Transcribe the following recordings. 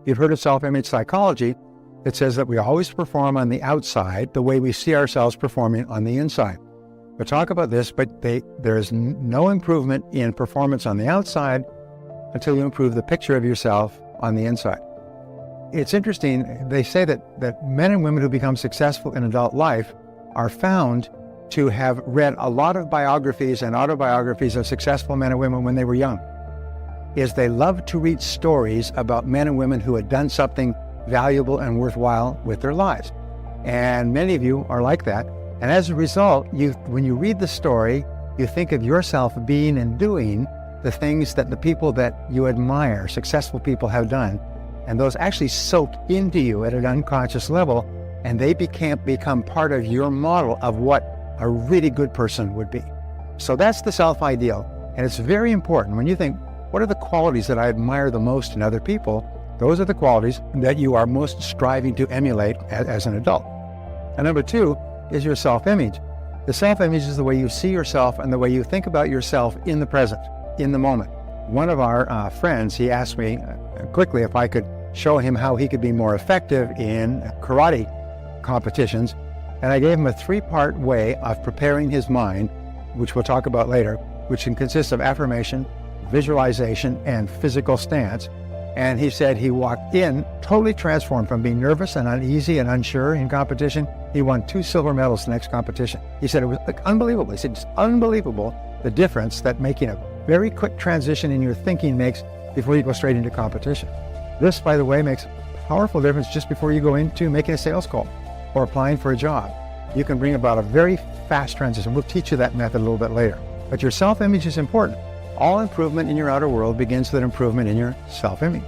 You've heard of self-image psychology. It says that we always perform on the outside the way we see ourselves performing on the inside. We'll talk about this, but there is no improvement in performance on the outside until you improve the picture of yourself on the inside. It's interesting, they say that men and women who become successful in adult life are found to have read a lot of biographies and autobiographies of successful men and women when they were young. Is they love to read stories about men and women who had done something valuable and worthwhile with their lives. And many of you are like that. And as a result, when you read the story, you think of yourself being and doing the things that the people that you admire, successful people, have done. And those actually soak into you at an unconscious level, and they become part of your model of what a really good person would be. So that's the self-ideal. And it's very important when you think, what are the qualities that I admire the most in other people? Those are the qualities that you are most striving to emulate as an adult. And number two is your self-image. The self-image is the way you see yourself and the way you think about yourself in the present, in the moment. One of our friends, he asked me quickly if I could show him how he could be more effective in karate competitions. And I gave him a 3-part way of preparing his mind, which we'll talk about later, which consists of affirmation, visualization, and physical stance. And he said he walked in totally transformed from being nervous and uneasy and unsure in competition. He won 2 silver medals the next competition. He said it was unbelievable. He said it's unbelievable the difference that making a very quick transition in your thinking makes before you go straight into competition. This, by the way, makes a powerful difference just before you go into making a sales call or applying for a job. You can bring about a very fast transition. We'll teach you that method a little bit later. But your self-image is important. All improvement in your outer world begins with improvement in your self-image.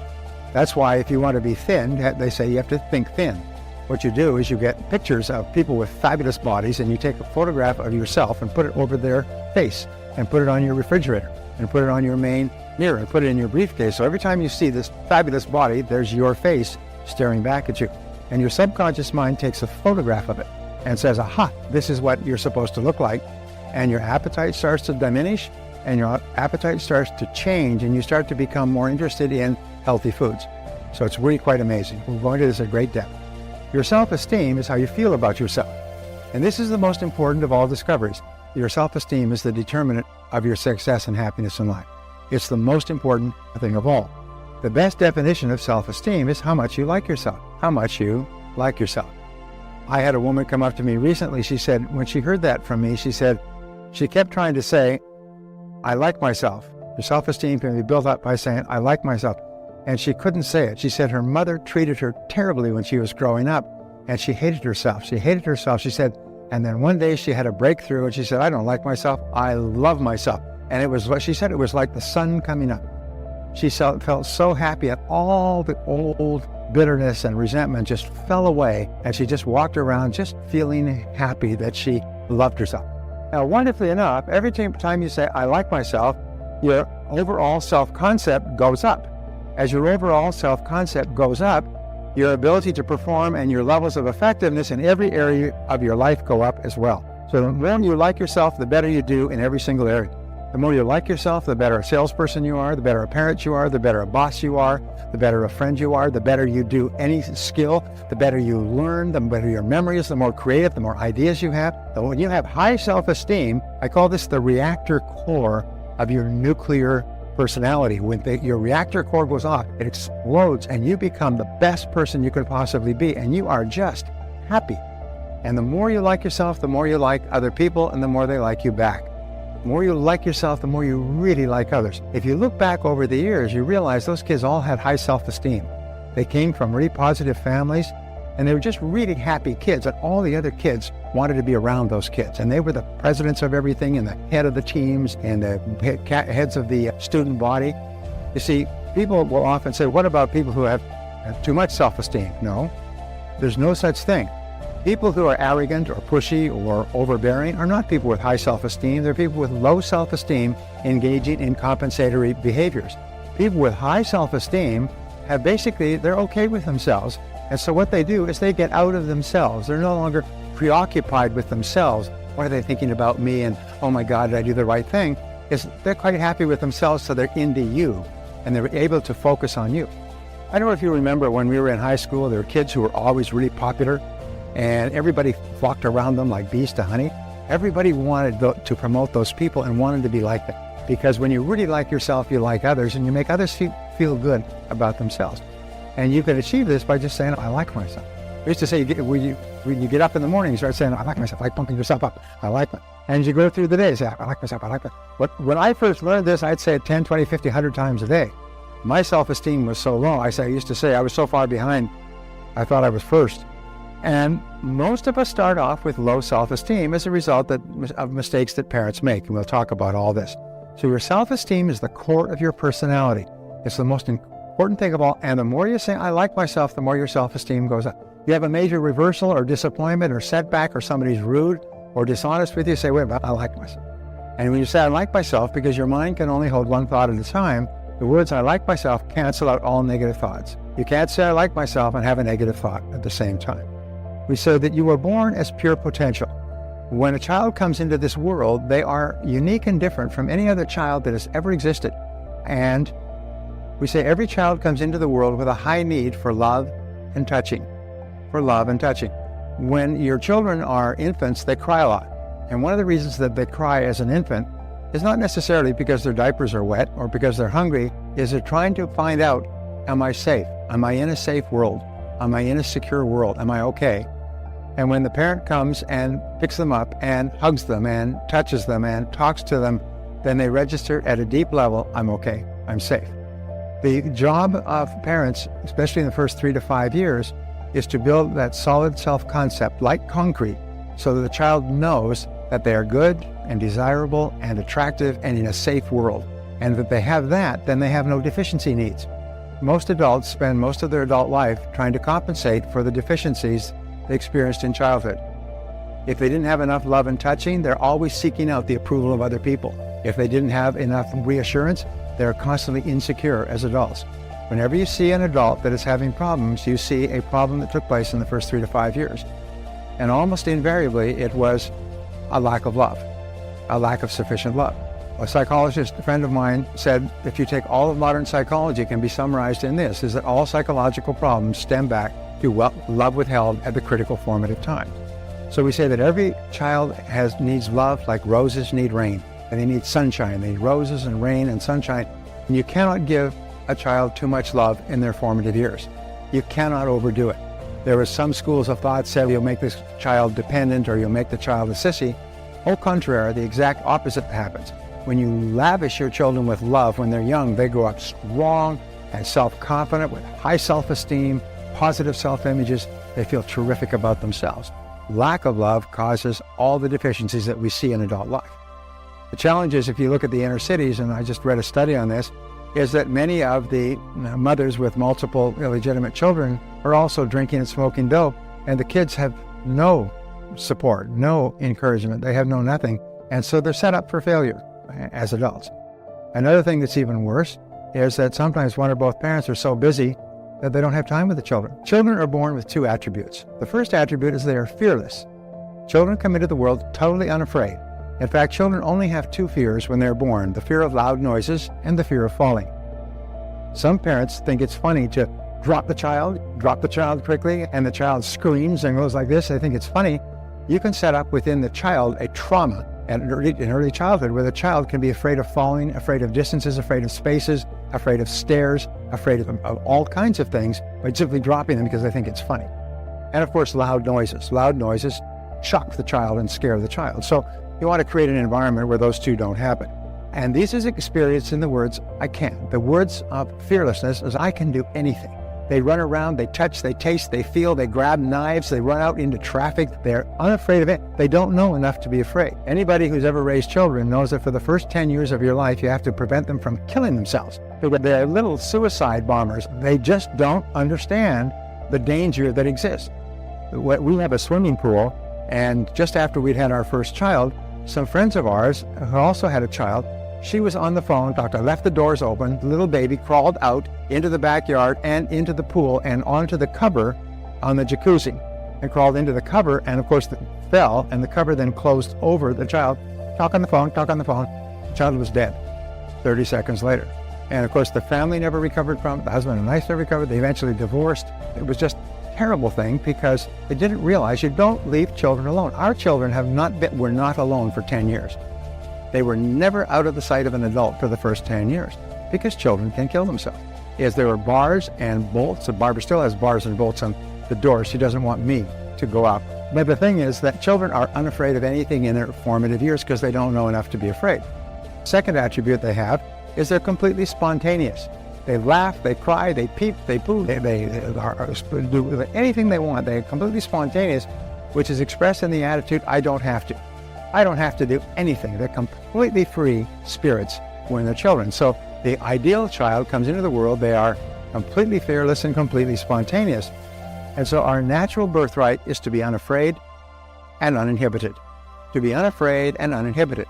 That's why if you want to be thin, they say you have to think thin. What you do is you get pictures of people with fabulous bodies and you take a photograph of yourself and put it over their face and put it on your refrigerator and put it on your main mirror and put it in your briefcase. So every time you see this fabulous body, there's your face staring back at you. And your subconscious mind takes a photograph of it and says, aha, this is what you're supposed to look like. And your appetite starts to diminish and your appetite starts to change and you start to become more interested in healthy foods. So it's really quite amazing. We're going to this at great depth. Your self-esteem is how you feel about yourself. And this is the most important of all discoveries. Your self-esteem is the determinant of your success and happiness in life. It's the most important thing of all. The best definition of self-esteem is how much you like yourself. How much you like yourself. I had a woman come up to me recently. She said, when she heard that from me, she said, she kept trying to say, I like myself. Your self-esteem can be built up by saying, I like myself. And she couldn't say it. She said her mother treated her terribly when she was growing up, and she hated herself. She hated herself. She said, and then one day she had a breakthrough and she said, I don't like myself. I love myself. And it was what she said, it was like the sun coming up. She felt so happy, and all the old bitterness and resentment just fell away, and she just walked around just feeling happy that she loved herself. Now, wonderfully enough, every time you say, I like myself, your overall self-concept goes up. As your overall self-concept goes up, your ability to perform and your levels of effectiveness in every area of your life go up as well. So the more you like yourself, the better you do in every single area. The more you like yourself, the better a salesperson you are, the better a parent you are, the better a boss you are, the better a friend you are, the better you do any skill, the better you learn, the better your memory is, the more creative, the more ideas you have. So when you have high self-esteem, I call this the reactor core of your nuclear personality. When your reactor core goes off, it explodes and you become the best person you could possibly be, and you are just happy. And the more you like yourself, the more you like other people, and the more they like you back. The more you like yourself, the more you really like others. If you look back over the years, you realize those kids all had high self-esteem. They came from really positive families, and they were just really happy kids, and all the other kids wanted to be around those kids. And they were the presidents of everything, and the head of the teams, and the heads of the student body. You see, people will often say, what about people who have too much self-esteem? No, there's no such thing. People who are arrogant or pushy or overbearing are not people with high self-esteem. They're people with low self-esteem engaging in compensatory behaviors. People with high self-esteem have they're okay with themselves. And so what they do is they get out of themselves. They're no longer preoccupied with themselves. What are they thinking about me? And, oh my God, did I do the right thing? They're quite happy with themselves, so they're into you and they're able to focus on you. I don't know if you remember when we were in high school, there were kids who were always really popular and everybody flocked around them like bees to honey. Everybody wanted to promote those people and wanted to be like them. Because when you really like yourself, you like others and you make others feel good about themselves. And you can achieve this by just saying, I like myself. We used to say, when you get up in the morning, you start saying, I like myself, like pumping yourself up. I like it. And you go through the day, say, I like myself, I like it. But when I first learned this, I'd say it 10, 20, 50, 100 times a day. My self-esteem was so low. I used to say I was so far behind, I thought I was first. And most of us start off with low self-esteem as a result of mistakes that parents make. And we'll talk about all this. So your self-esteem is the core of your personality. It's the most important thing of all. And the more you say, I like myself, the more your self-esteem goes up. You have a major reversal or disappointment or setback or somebody's rude or dishonest with you, say, wait a minute, I like myself. And when you say, I like myself, because your mind can only hold one thought at a time, the words, I like myself, cancel out all negative thoughts. You can't say, I like myself and have a negative thought at the same time. We say that you were born as pure potential. When a child comes into this world, they are unique and different from any other child that has ever existed. And we say every child comes into the world with a high need for love and touching. For love and touching. When your children are infants, they cry a lot. And one of the reasons that they cry as an infant is not necessarily because their diapers are wet or because they're hungry, is they're trying to find out, am I safe? Am I in a safe world? Am I in a secure world? Am I okay? And when the parent comes and picks them up and hugs them and touches them and talks to them, then they register at a deep level, I'm okay, I'm safe. The job of parents, especially in the first 3 to 5 years, is to build that solid self-concept like concrete so that the child knows that they are good and desirable and attractive and in a safe world. And that they have that, then they have no deficiency needs. Most adults spend most of their adult life trying to compensate for the deficiencies they experienced in childhood. If they didn't have enough love and touching, they're always seeking out the approval of other people. If they didn't have enough reassurance, they're constantly insecure as adults. Whenever you see an adult that is having problems, you see a problem that took place in the first 3 to 5 years. And almost invariably, it was a lack of love, a lack of sufficient love. A psychologist, a friend of mine, said, if you take all of modern psychology, it can be summarized in this, is that all psychological problems stem back to love withheld at the critical formative time. So we say that every child needs love like roses need rain, and they need sunshine. They need roses and rain and sunshine. And you cannot give a child too much love in their formative years. You cannot overdo it. There are some schools of thought say you'll make this child dependent or you'll make the child a sissy. Au contraire, the exact opposite happens. When you lavish your children with love when they're young, they grow up strong and self-confident with high self-esteem, positive self-images. They feel terrific about themselves. Lack of love causes all the deficiencies that we see in adult life. The challenge is, if you look at the inner cities, and I just read a study on this, is that many of the mothers with multiple illegitimate children are also drinking and smoking dope, and the kids have no support, no encouragement. They have no nothing, and so they're set up for failure as adults. Another thing that's even worse is that sometimes one or both parents are so busy that they don't have time with the children. Children are born with 2 attributes. The first attribute is they are fearless. Children come into the world totally unafraid. In fact, children only have 2 fears when they're born, the fear of loud noises and the fear of falling. Some parents think it's funny to drop the child quickly, and the child screams and goes like this. They think it's funny. You can set up within the child a trauma in early childhood where the child can be afraid of falling, afraid of distances, afraid of spaces, afraid of stairs, afraid of all kinds of things by simply dropping them because they think it's funny. And of course, loud noises. Loud noises shock the child and scare the child. So you want to create an environment where those 2 don't happen. And this is experienced in the words, I can. The words of fearlessness is, I can do anything. They run around, they touch, they taste, they feel, they grab knives, they run out into traffic. They're unafraid of it. They don't know enough to be afraid. Anybody who's ever raised children knows that for the first 10 years of your life, you have to prevent them from killing themselves. They're little suicide bombers. They just don't understand the danger that exists. We have a swimming pool, and just after we'd had our first child, some friends of ours who also had a child, she was on the phone, doctor left the doors open, the little baby crawled out into the backyard and into the pool and onto the cover on the jacuzzi, and crawled into the cover, and of course fell, and the cover then closed over the child. Talk on the phone, the child was dead 30 seconds later. And of course, the family never recovered from it. The husband and wife never recovered. They eventually divorced. It was just a terrible thing because they didn't realize you don't leave children alone. Our children were not alone for 10 years. They were never out of the sight of an adult for the first 10 years because children can kill themselves. As there were bars and bolts, and Barbara still has bars and bolts on the door. She doesn't want me to go out. But the thing is that children are unafraid of anything in their formative years because they don't know enough to be afraid. Second attribute they have is they're completely spontaneous. They laugh, they cry, they peep, they poo, they do anything they want. They're completely spontaneous, which is expressed in the attitude, I don't have to. I don't have to do anything. They're completely free spirits when they're children. So the ideal child comes into the world, they are completely fearless and completely spontaneous. And so our natural birthright is to be unafraid and uninhibited. To be unafraid and uninhibited.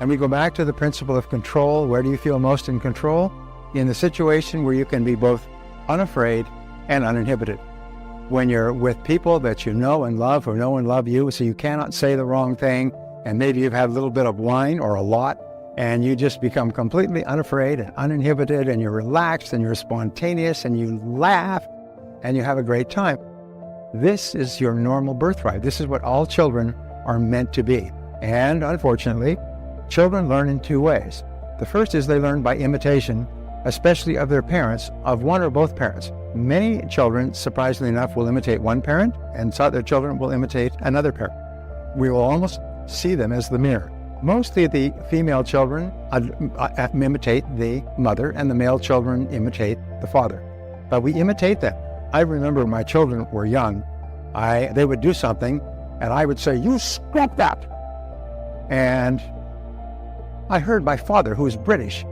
And we go back to the principle of control. Where do you feel most in control? In the situation where you can be both unafraid and uninhibited. When you're with people that you know and love or know and love you, so you cannot say the wrong thing, and maybe you've had a little bit of wine or a lot, and you just become completely unafraid and uninhibited, and you're relaxed and you're spontaneous and you laugh and you have a great time. This is your normal birthright. This is what all children are meant to be. And unfortunately, children learn in two ways. The first is they learn by imitation, especially of their parents, of one or both parents. Many children, surprisingly enough, will imitate one parent, and so their children will imitate another parent. We will almost see them as the mirror. Mostly the female children imitate the mother, and the male children imitate the father. But we imitate them. I remember my children were young. They would do something, and I would say, "You stop that!" And I heard my father, who is British,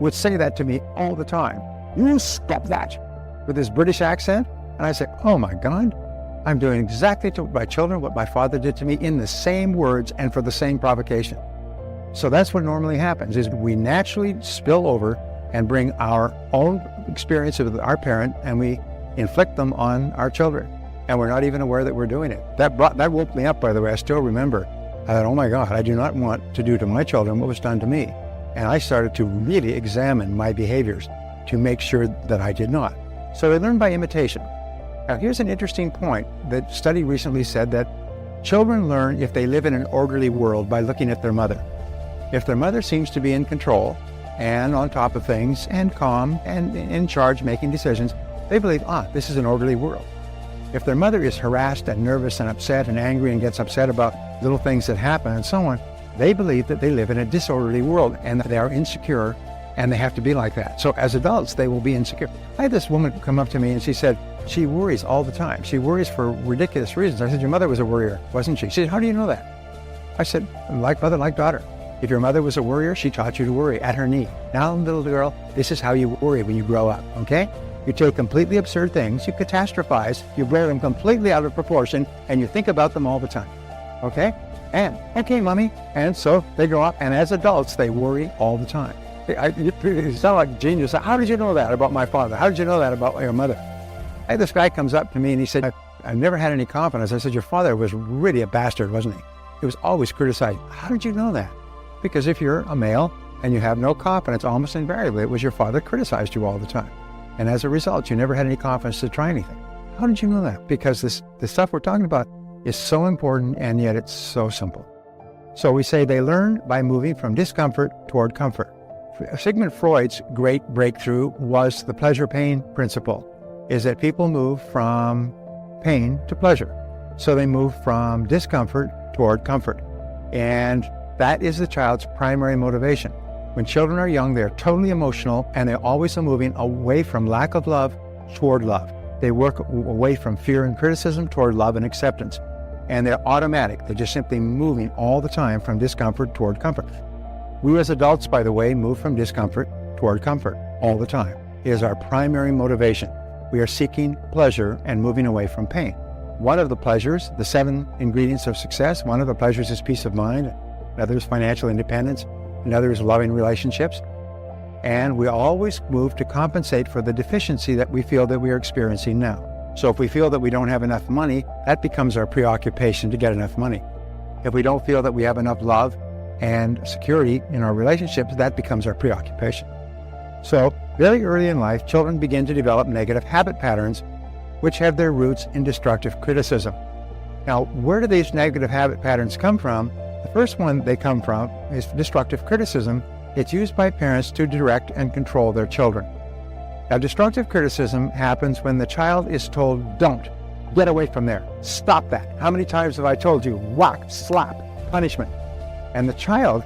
would say that to me all the time. "You stop that!" with his British accent. And I said, oh my God, I'm doing exactly to my children what my father did to me in the same words and for the same provocation. So that's what normally happens, is we naturally spill over and bring our own experience of our parent and we inflict them on our children. And we're not even aware that we're doing it. That woke me up, by the way. I still remember. I thought, oh my God, I do not want to do to my children what was done to me. And I started to really examine my behaviors to make sure that I did not. So I learned by imitation. Now here's an interesting point. The study recently said that children learn if they live in an orderly world by looking at their mother. If their mother seems to be in control and on top of things and calm and in charge making decisions, they believe, this is an orderly world. If their mother is harassed and nervous and upset and angry and gets upset about little things that happen and so on, they believe that they live in a disorderly world and that they are insecure and they have to be like that. So as adults, they will be insecure. I had this woman come up to me and she said, she worries all the time. She worries for ridiculous reasons. I said, your mother was a worrier, wasn't she? She said, how do you know that? I said, like mother, like daughter. If your mother was a worrier, she taught you to worry at her knee. Now, little girl, this is how you worry when you grow up, okay? You take completely absurd things, you catastrophize, you wear them completely out of proportion, and you think about them all the time, okay? And, okay, mommy. And so they grow up, and as adults, they worry all the time. You sound like a genius. How did you know that about my father? How did you know that about your mother? Hey, this guy comes up to me and he said, I've never had any confidence. I said, your father was really a bastard, wasn't he? He was always criticized. How did you know that? Because if you're a male and you have no confidence, almost invariably, it was your father criticized you all the time. And as a result, you never had any confidence to try anything. How did you know that? Because the stuff we're talking about is so important, and yet it's so simple. So we say they learn by moving from discomfort toward comfort. Sigmund Freud's great breakthrough was the pleasure-pain principle, is that people move from pain to pleasure. So they move from discomfort toward comfort. And that is the child's primary motivation. When children are young, they're totally emotional and they always are moving away from lack of love toward love. They work away from fear and criticism toward love and acceptance. And they're automatic. They're just simply moving all the time from discomfort toward comfort. We as adults, by the way, move from discomfort toward comfort all the time. It is our primary motivation. We are seeking pleasure and moving away from pain. One of the pleasures, the 7 ingredients of success, one of the pleasures is peace of mind, another is financial independence, another is loving relationships. And we always move to compensate for the deficiency that we feel that we are experiencing now. So if we feel that we don't have enough money, that becomes our preoccupation to get enough money. If we don't feel that we have enough love and security in our relationships, that becomes our preoccupation. So very early in life, children begin to develop negative habit patterns, which have their roots in destructive criticism. Now, where do these negative habit patterns come from? The first one they come from is destructive criticism. It's used by parents to direct and control their children. Now, destructive criticism happens when the child is told, don't, get away from there, stop that. How many times have I told you, whack, slap, punishment? And the child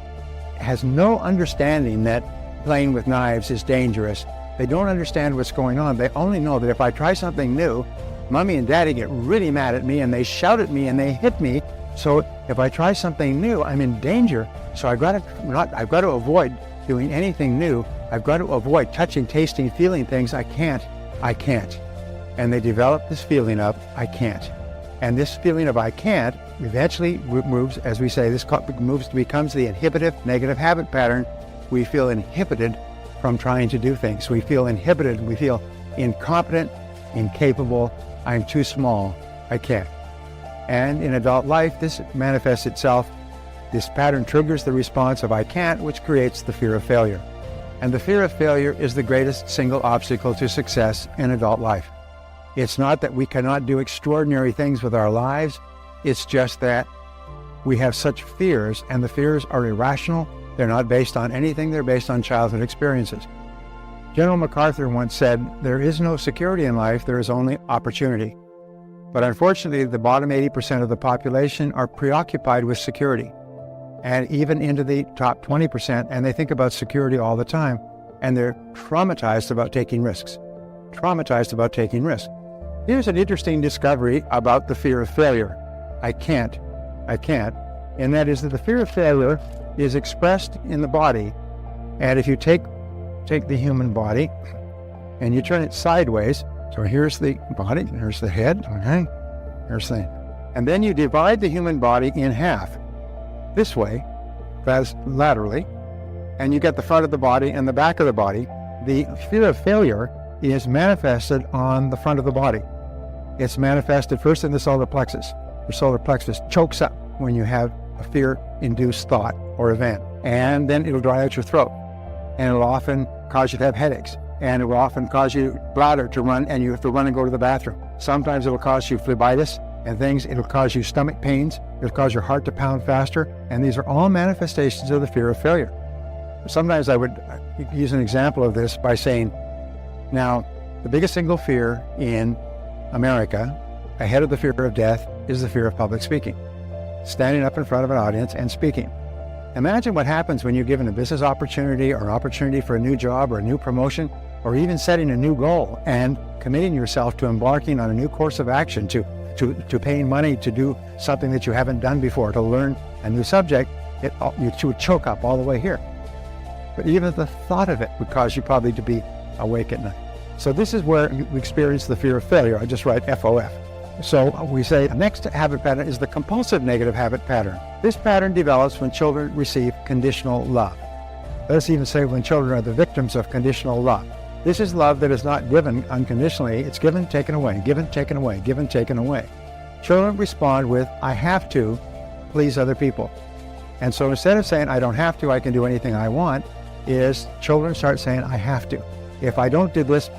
has no understanding that playing with knives is dangerous. They don't understand what's going on. They only know that if I try something new, mommy and daddy get really mad at me and they shout at me and they hit me. So if I try something new, I'm in danger. So I've got to avoid doing anything new. I've got to avoid touching, tasting, feeling things. I can't. And they develop this feeling of I can't. And this feeling of I can't eventually moves, as we say, becomes the inhibitive negative habit pattern. We feel inhibited from trying to do things. We feel inhibited. We feel incompetent, incapable. I'm too small. I can't. And in adult life, this manifests itself. This pattern triggers the response of I can't, which creates the fear of failure. And the fear of failure is the greatest single obstacle to success in adult life. It's not that we cannot do extraordinary things with our lives. It's just that we have such fears, and the fears are irrational. They're not based on anything. They're based on childhood experiences. General MacArthur once said, there is no security in life, there is only opportunity. But unfortunately, the bottom 80% of the population are preoccupied with security, and even into the top 20%, and they think about security all the time, and they're traumatized about taking risks. Here's an interesting discovery about the fear of failure. I can't. And that is that the fear of failure is expressed in the body. And if you take the human body and you turn it sideways, so here's the body, here's the head, okay? And then you divide the human body in half, this way, that's laterally, and you get the front of the body and the back of the body. The fear of failure is manifested on the front of the body. It's manifested first in the solar plexus. The solar plexus chokes up when you have a fear-induced thought or event. And then it'll dry out your throat. And it'll often cause you to have headaches. And it will often cause your bladder to run, and you have to run and go to the bathroom. Sometimes it'll cause you phlebitis and things. It'll cause you stomach pains. It'll cause your heart to pound faster. And these are all manifestations of the fear of failure. Sometimes I would use an example of this by saying, now, the biggest single fear in America, ahead of the fear of death, is the fear of public speaking. Standing up in front of an audience and speaking. Imagine what happens when you're given a business opportunity or an opportunity for a new job or a new promotion, or even setting a new goal and committing yourself to embarking on a new course of action, to paying money to do something that you haven't done before, to learn a new subject. You would choke up all the way here. But even the thought of it would cause you probably to be awake at night. So this is where you experience the fear of failure. I just write FOF. So we say the next habit pattern is the compulsive negative habit pattern. This pattern develops when children receive conditional love. Let us even say when children are the victims of conditional love. This is love that is not given unconditionally. It's given, taken away, given, taken away, given, taken away. Children respond with, I have to please other people. And so instead of saying, I don't have to, I can do anything I want, is children start saying, I have to. If I don't do this,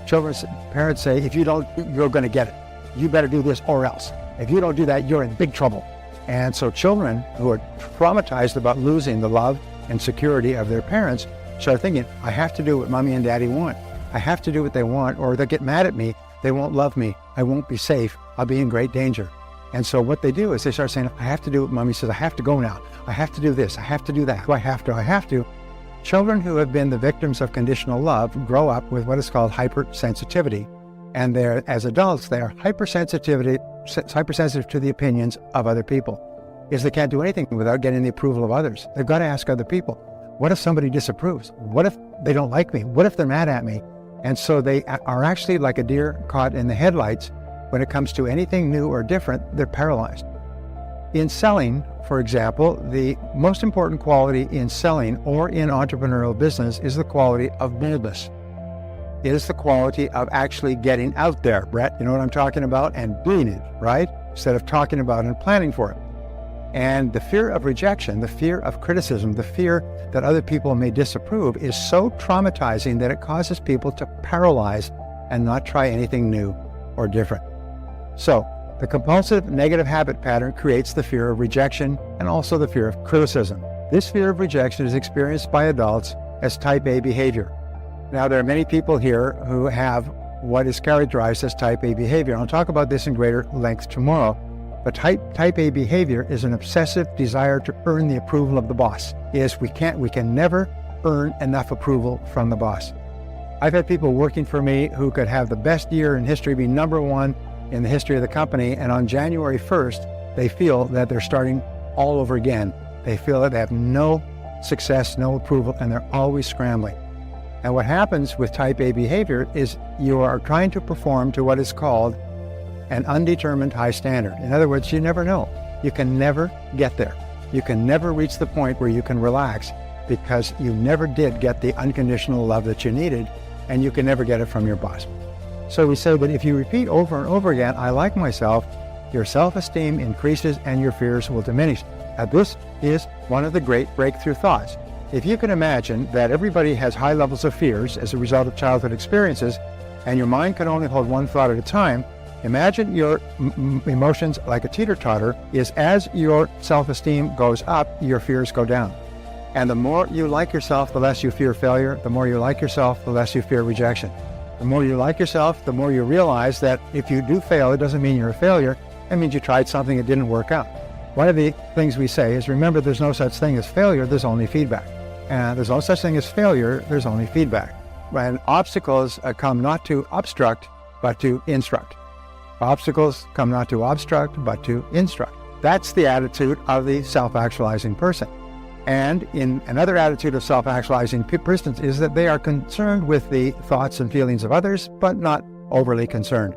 parents say, if you don't, you're going to get it. You better do this or else. If you don't do that, you're in big trouble. And so children who are traumatized about losing the love and security of their parents start thinking, I have to do what mommy and daddy want. I have to do what they want, or they'll get mad at me. They won't love me. I won't be safe. I'll be in great danger. And so what they do is they start saying, I have to do what mommy says. I have to go now. I have to do this. I have to do that. I have to. Children who have been the victims of conditional love grow up with what is called hypersensitivity. And as adults, they are hypersensitive to the opinions of other people. Because they can't do anything without getting the approval of others. They've got to ask other people. What if somebody disapproves? What if they don't like me? What if they're mad at me? And so they are actually like a deer caught in the headlights. When it comes to anything new or different, they're paralyzed. In selling, for example, the most important quality in selling or in entrepreneurial business is the quality of boldness. It is the quality of actually getting out there, Brett, you know what I'm talking about, and doing it, right? Instead of talking about it and planning for it. And the fear of rejection, the fear of criticism, the fear that other people may disapprove is so traumatizing that it causes people to paralyze and not try anything new or different. So, the compulsive negative habit pattern creates the fear of rejection and also the fear of criticism. This fear of rejection is experienced by adults as type A behavior. Now, there are many people here who have what is characterized as type A behavior. I'll talk about this in greater length tomorrow. But type A behavior is an obsessive desire to earn the approval of the boss. We can never earn enough approval from the boss. I've had people working for me who could have the best year in history, be #1 in the history of the company, and on January 1st, they feel that they're starting all over again. They feel that they have no success, no approval, and they're always scrambling. And what happens with type A behavior is you are trying to perform to what is called an undetermined high standard. In other words, you never know. You can never get there. You can never reach the point where you can relax because you never did get the unconditional love that you needed, and you can never get it from your boss. So we say that if you repeat over and over again, I like myself, your self-esteem increases and your fears will diminish. Now, this is one of the great breakthrough thoughts. If you can imagine that everybody has high levels of fears as a result of childhood experiences, and your mind can only hold one thought at a time, imagine your emotions like a teeter-totter is as your self-esteem goes up, your fears go down. And the more you like yourself, the less you fear failure. The more you like yourself, the less you fear rejection. The more you like yourself, the more you realize that if you do fail, it doesn't mean you're a failure. It means you tried something that didn't work out. One of the things we say is, remember, there's no such thing as failure, there's only feedback. And there's no such thing as failure, there's only feedback. When obstacles come not to obstruct, but to instruct. Obstacles come not to obstruct, but to instruct. That's the attitude of the self-actualizing person. And in another attitude of self-actualizing persons is that they are concerned with the thoughts and feelings of others, but not overly concerned.